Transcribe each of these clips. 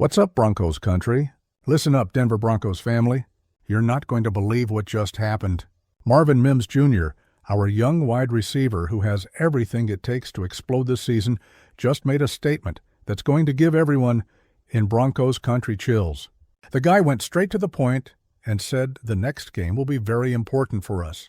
What's up, Broncos country? Listen up, Denver Broncos family. You're not going to believe what just happened. Marvin Mims Jr., our young wide receiver who has everything it takes to explode this season, just made a statement that's going to give everyone in Broncos country chills. The guy went straight to the point and said the next game will be very important for us.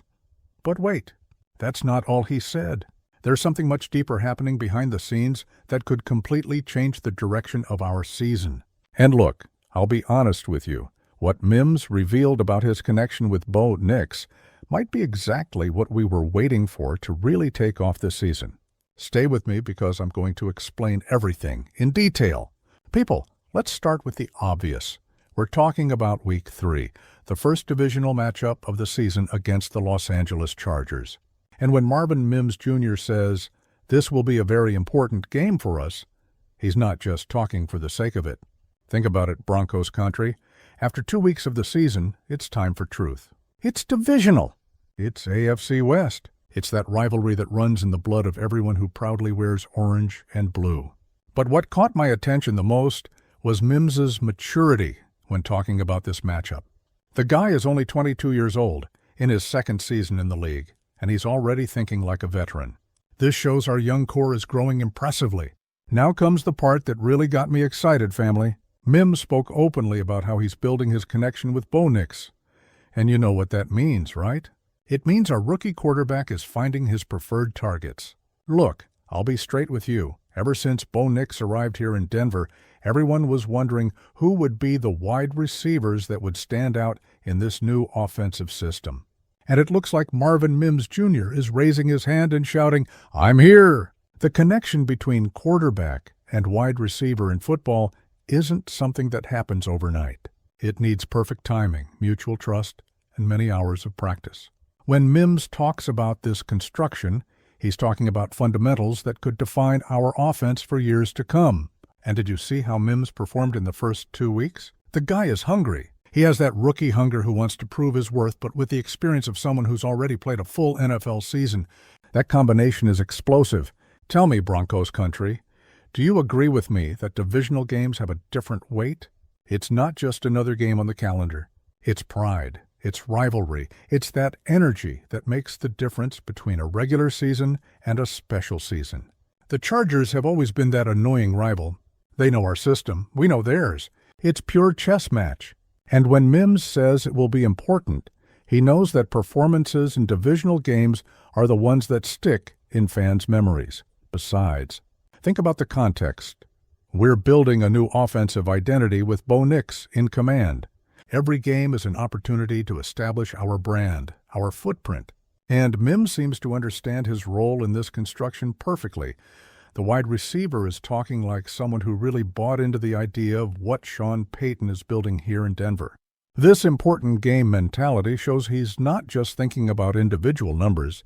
But wait, that's not all he said. There's something much deeper happening behind the scenes that could completely change the direction of our season. And look, I'll be honest with you. What Mims revealed about his connection with Bo Nix might be exactly what we were waiting for to really take off this season. Stay with me because I'm going to explain everything in detail. People, let's start with the obvious. We're talking about Week 3, the first divisional matchup of the season against the Los Angeles Chargers. And when Marvin Mims Jr. says, "This will be a very important game for us," he's not just talking for the sake of it. Think about it, Broncos country. After 2 weeks of the season, it's time for truth. It's divisional. It's AFC West. It's that rivalry that runs in the blood of everyone who proudly wears orange and blue. But what caught my attention the most was Mims's maturity when talking about this matchup. The guy is only 22 years old, in his second season in the league, and he's already thinking like a veteran. This shows our young core is growing impressively. Now comes the part that really got me excited, family. Mims spoke openly about how he's building his connection with Bo Nix. And you know what that means, right? It means our rookie quarterback is finding his preferred targets. Look, I'll be straight with you. Ever since Bo Nix arrived here in Denver, everyone was wondering who would be the wide receivers that would stand out in this new offensive system. And it looks like Marvin Mims Jr. is raising his hand and shouting, "I'm here!" The connection between quarterback and wide receiver in football isn't something that happens overnight. It needs perfect timing, mutual trust, and many hours of practice. When Mims talks about this construction, he's talking about fundamentals that could define our offense for years to come. And did you see how Mims performed in the first 2 weeks? The guy is hungry. He has that rookie hunger who wants to prove his worth, but with the experience of someone who's already played a full NFL season. That combination is explosive. Tell me, Broncos country, do you agree with me that divisional games have a different weight? It's not just another game on the calendar. It's pride. It's rivalry. It's that energy that makes the difference between a regular season and a special season. The Chargers have always been that annoying rival. They know our system. We know theirs. It's pure chess match. And when Mims says it will be important, he knows that performances in divisional games are the ones that stick in fans' memories. Besides, think about the context. We're building a new offensive identity with Bo Nix in command. Every game is an opportunity to establish our brand, our footprint. And Mims seems to understand his role in this construction perfectly. The wide receiver is talking like someone who really bought into the idea of what Sean Payton is building here in Denver. This important game mentality shows he's not just thinking about individual numbers,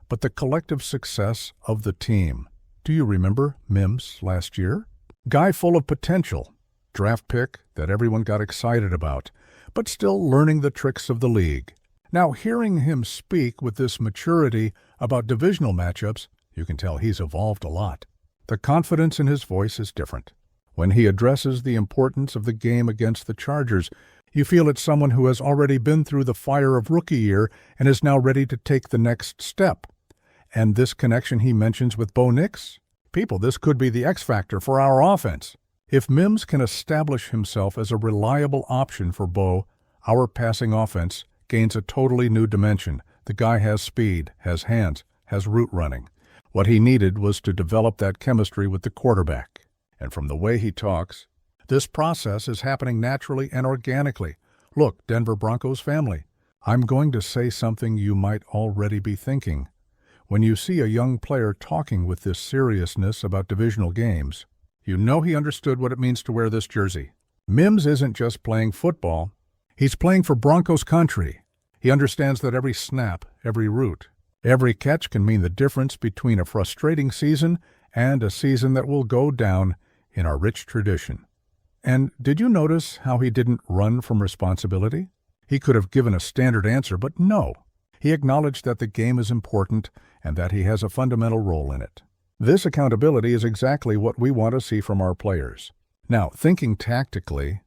but the collective success of the team. Do you remember Mims last year? Guy full of potential, draft pick that everyone got excited about, but still learning the tricks of the league. Now, hearing him speak with this maturity about divisional matchups, you can tell he's evolved a lot. The confidence in his voice is different. When he addresses the importance of the game against the Chargers, you feel it's someone who has already been through the fire of rookie year and is now ready to take the next step. And this connection he mentions with Bo Nix? People, this could be the X factor for our offense. If Mims can establish himself as a reliable option for Bo, our passing offense gains a totally new dimension. The guy has speed, has hands, has route running. What he needed was to develop that chemistry with the quarterback. And from the way he talks, this process is happening naturally and organically. Look, Denver Broncos family, I'm going to say something you might already be thinking. When you see a young player talking with this seriousness about divisional games, you know he understood what it means to wear this jersey. Mims isn't just playing football. He's playing for Broncos country. He understands that every snap, every route, every catch can mean the difference between a frustrating season and a season that will go down in our rich tradition. And did you notice how he didn't run from responsibility? He could have given a standard answer, but no. He acknowledged that the game is important and that he has a fundamental role in it. This accountability is exactly what we want to see from our players. Now, thinking tactically,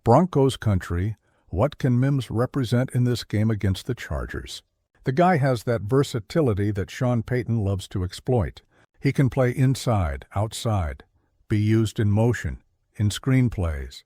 Broncos country, what can Mims represent in this game against the Chargers? The guy has that versatility that Sean Payton loves to exploit. He can play inside, outside, be used in motion, in screenplays.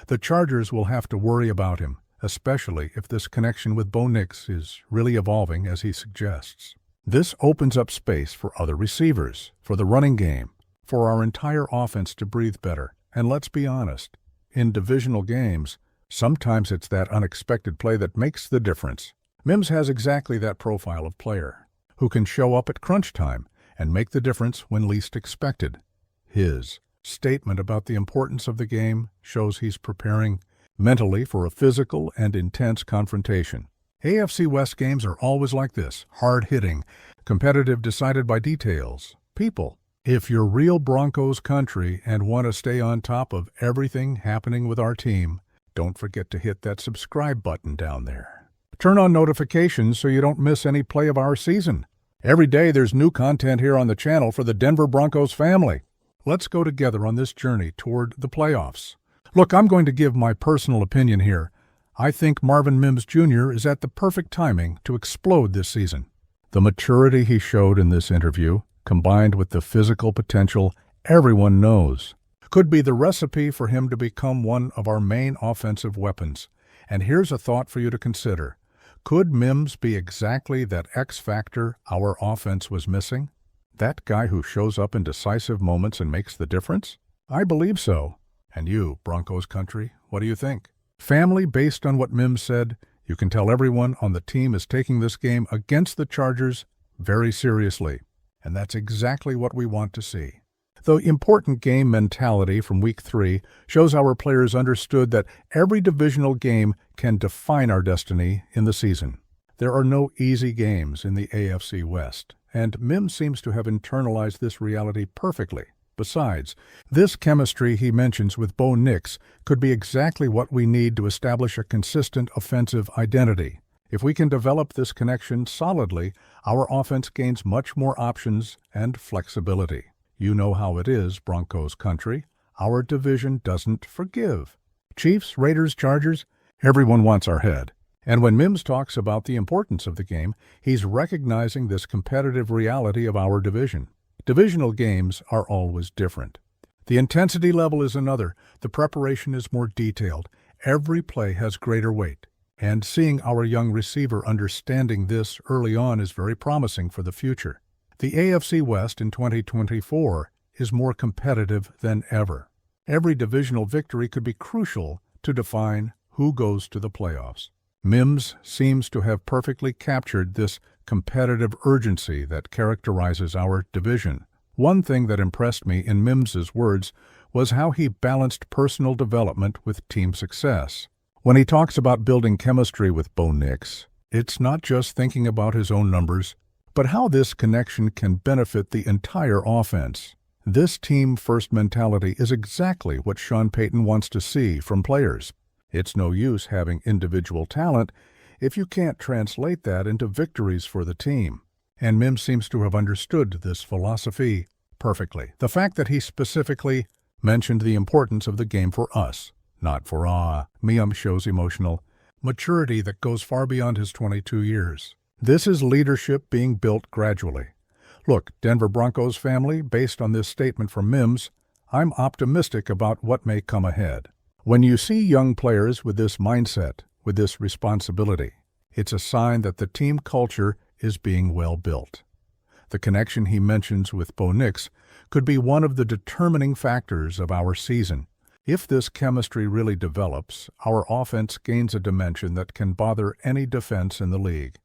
The Chargers will have to worry about him, especially if this connection with Bo Nix is really evolving as he suggests. This opens up space for other receivers, for the running game, for our entire offense to breathe better. And let's be honest, in divisional games, sometimes it's that unexpected play that makes the difference. Mims has exactly that profile of player, who can show up at crunch time and make the difference when least expected. His statement about the importance of the game shows he's preparing mentally for a physical and intense confrontation. AFC West games are always like this, hard-hitting, competitive, decided by details, people. If you're real Broncos country and want to stay on top of everything happening with our team, don't forget to hit that subscribe button down there. Turn on notifications so you don't miss any play of our season. Every day there's new content here on the channel for the Denver Broncos family. Let's go together on this journey toward the playoffs. Look, I'm going to give my personal opinion here. I think Marvin Mims Jr. is at the perfect timing to explode this season. The maturity he showed in this interview, combined with the physical potential everyone knows, could be the recipe for him to become one of our main offensive weapons. And here's a thought for you to consider. Could Mims be exactly that X factor our offense was missing? That guy who shows up in decisive moments and makes the difference? I believe so. And you, Broncos country, what do you think? Family, based on what Mims said, you can tell everyone on the team is taking this game against the Chargers very seriously. And that's exactly what we want to see. The important game mentality from Week 3 shows our players understood that every divisional game can define our destiny in the season. There are no easy games in the AFC West, and Mims seems to have internalized this reality perfectly. Besides, this chemistry he mentions with Bo Nix could be exactly what we need to establish a consistent offensive identity. If we can develop this connection solidly, our offense gains much more options and flexibility. You know how it is, Broncos country. Our division doesn't forgive. Chiefs, Raiders, Chargers, everyone wants our head. And when Mims talks about the importance of the game, he's recognizing this competitive reality of our division. Divisional games are always different. The intensity level is another. The preparation is more detailed. Every play has greater weight. And seeing our young receiver understanding this early on is very promising for the future. The AFC West in 2024 is more competitive than ever. Every divisional victory could be crucial to define who goes to the playoffs. Mims seems to have perfectly captured this competitive urgency that characterizes our division. One thing that impressed me in Mims's words was how he balanced personal development with team success. When he talks about building chemistry with Bo Nix, it's not just thinking about his own numbers, but how this connection can benefit the entire offense. This team-first mentality is exactly what Sean Payton wants to see from players. It's no use having individual talent if you can't translate that into victories for the team. And Mims seems to have understood this philosophy perfectly. The fact that he specifically mentioned the importance of the game for us, not for Mims, shows emotional maturity that goes far beyond his 22 years. This is leadership being built gradually. Look, Denver Broncos family, based on this statement from Mims, I'm optimistic about what may come ahead. When you see young players with this mindset, with this responsibility, it's a sign that the team culture is being well built. The connection he mentions with Bo Nix could be one of the determining factors of our season. If this chemistry really develops, our offense gains a dimension that can bother any defense in the league.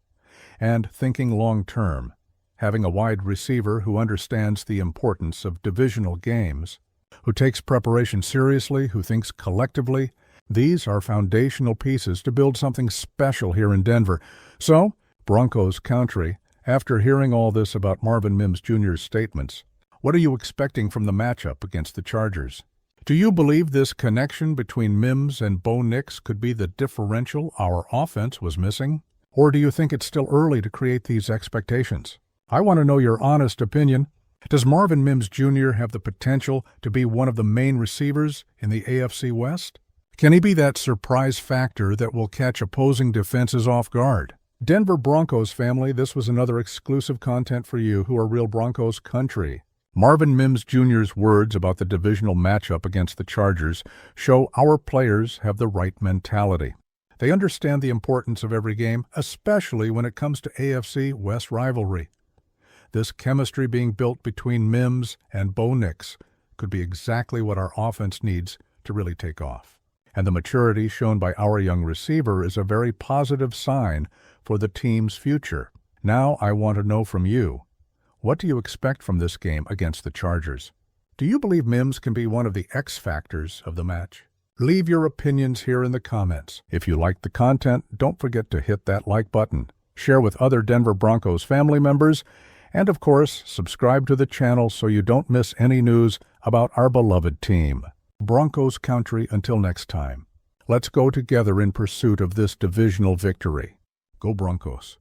And thinking long-term, having a wide receiver who understands the importance of divisional games, who takes preparation seriously, who thinks collectively, these are foundational pieces to build something special here in Denver. So, Broncos country, after hearing all this about Marvin Mims Jr.'s statements, what are you expecting from the matchup against the Chargers? Do you believe this connection between Mims and Bo Nix could be the differential our offense was missing? Or do you think it's still early to create these expectations? I want to know your honest opinion. Does Marvin Mims Jr. have the potential to be one of the main receivers in the AFC West? Can he be that surprise factor that will catch opposing defenses off guard? Denver Broncos family, this was another exclusive content for you who are real Broncos country. Marvin Mims Jr.'s words about the divisional matchup against the Chargers show our players have the right mentality. They understand the importance of every game, especially when it comes to AFC West rivalry. This chemistry being built between Mims and Bo Nix could be exactly what our offense needs to really take off. And the maturity shown by our young receiver is a very positive sign for the team's future. Now I want to know from you, what do you expect from this game against the Chargers? Do you believe Mims can be one of the X factors of the match? Leave your opinions here in the comments. If you liked the content, don't forget to hit that like button, share with other Denver Broncos family members, and of course, subscribe to the channel so you don't miss any news about our beloved team. Broncos country, until next time. Let's go together in pursuit of this divisional victory. Go Broncos.